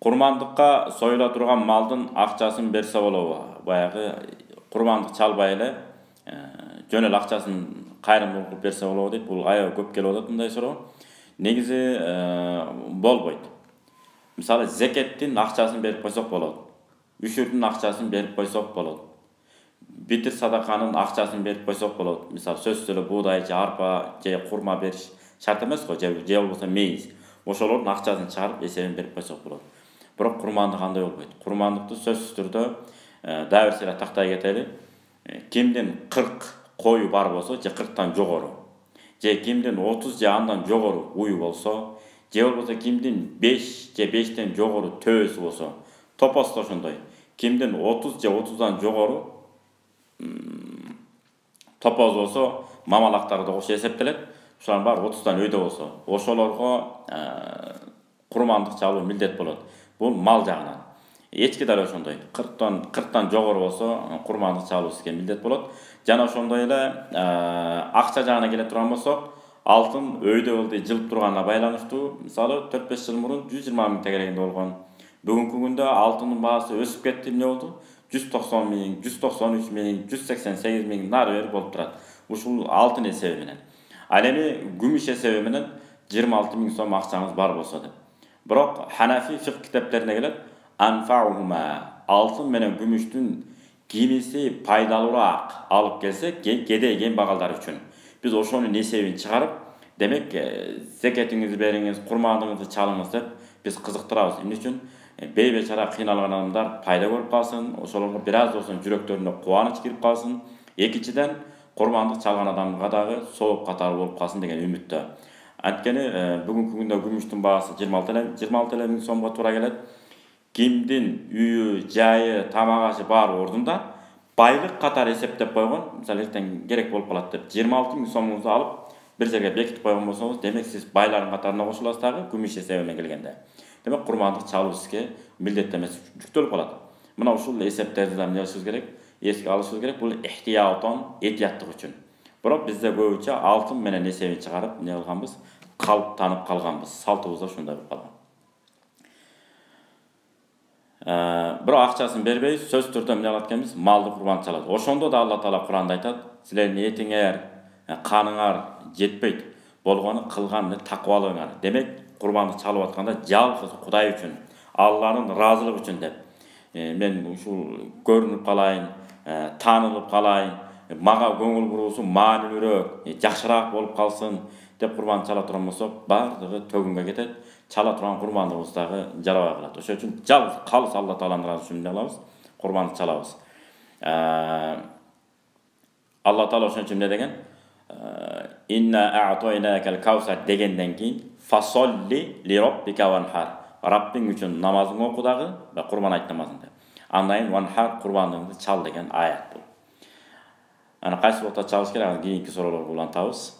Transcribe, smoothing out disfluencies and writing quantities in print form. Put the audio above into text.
Курмандыкка союла турган малдын акчасын берсе болобу? Баягы курмандык чалбай эле жөн эле акчасын кайрымдуулук кылып берсе болобу дейт. Бул аябай көп келип атат мындай суроо. Негизи болбойт. Мисалы зекеттин акчасын берип койсок болот. Үшүрдүн акчасын берип койсок болот. Битир садаканын акчасын берип койсок болот. Мисалы сөзсүз эле буудай же арпа же курма бериш шарт эмес го, же болбосо мейиз. Ошолордун акчасын чыгарып эсебин берип койсок болот. Бирок курмандык андай болбойт. Курмандыкты сөзсүз түрдө дагы бир сыйра тактай кетели. Кимдин 40 кою бар болсо, же 40тан жогору, же кимдин 30 же андан жогору уyu болсо, же болбосо кимдин 5 же 5тен жогору төөсү болсо, топосто ошондой. Кимдин 30 же 30дан жогору топоз болсо, мамалактары да ошо эсептелет. Ошолар бар 30дан өйдө болсо, ошолорго курмандык чалуу милдет болот. Бул мал жагынан. Эчки дал ошондой. 40тан жогору болсо, курмандык чалуу сизге милдет болот. Жана ошондой эле акча жагына келе турган болсок, алтын өйдө болду жылып турганына байланыштуу. Мисалы 4-5 жыл мурун 120 миң тегерегинде болгон. Бүгүнкү күндө алтындын баасы өсүп кетти, эмне болду? 190 миң, 193 миң, 188 миң нары бери болуп турат. Ушул алтын эсеби менен. Ал эми күмүш эсеби менен 26 миң сом акчаңыз бар болсо деп. Бирок Ханафи фикх китептерине келет, анфаухума, алтын менен күмүштүн кимиси пайдалуураак алып келсе, кедей кембагалдар үчүн. Биз ошонун эсебин чыгарып, демек зекетиңизди бериңиз, курмандыгыңызды чалыңыз деп биз кызыктырабыз. Эмне үчүн? Бейбечара кыйналган адамдар пайда көрүп калсын, ошолорго бир аз болсо жүрөктөрүнө кубаныч кирип калсын. Экинчиден, курмандык чалган адамга дагы сооп катары болуп калсын деген үмүттө. Анткени бүгүнкү күндө күмүштүн баасы 26 миң сомго туура келет. Кимдин үйү, жайы, тамак ашы бар ордунда байлык катары эсептеп койгон, мисалы эртең керек болуп калат деп 26 миң сомуңузду алып бир жерге бекитип койгон болсоңуз, демек сиз байлардын катарына кошуласыз дагы күмүш эсебине келгенде. Демек курмандык чалуу сизге милдет эмес, жүктөлүп калат. Мына ушул эсептерди да эмне кылышыбыз керек? Эске алышыбыз керек. Бул ихтиятон, этияттык үчүн. Бирок бизде көбүнчө алтын менен эсебин чыгарып, эмне кылганбыз? Калыптанып калганбыз. Салтыбызда ушундай болуп калган. Бирок акчасын бербей, сөз түрдө эмне кылат экенбиз? Малды курман чалат. Ошондо да Алла Таала Куранда айтат: "Силердин этиңер, каныңар жетпейт. Болгону кылган таквалыгыңар." Демек, курманды чалып атканда жалгыз Кудай үчүн, Алланын ыраазылыгы үчүн деп. Мен ушул көрүнүп калайын, таанылып калайын, мага көңүл буруусу маанилүүрөөк, жакшыраак болуп калсын деп курман чала турган болсок, бардыгы төгүнгө кетет. Чала турган курмандыгыбыз дагы жарабай калат. Ошол үчүн жалгыз калыс Алла Тааланын ыраазысы үчүн эмне кылабыз? Курманды чалабыз. Алла Таала ошон үчүн эмне деген? Инна а'тойнакал каусар дегенден кийин фасолли ли роббика ванхар. Раббиң үчүн намазыңды оку дагы, курман айт намазын деп. Андан кийин ванхар курбандыгыңды чал деген аят бул. Ана кайсы убакта чалыш керек? Кийинки суроолорго улантабыз.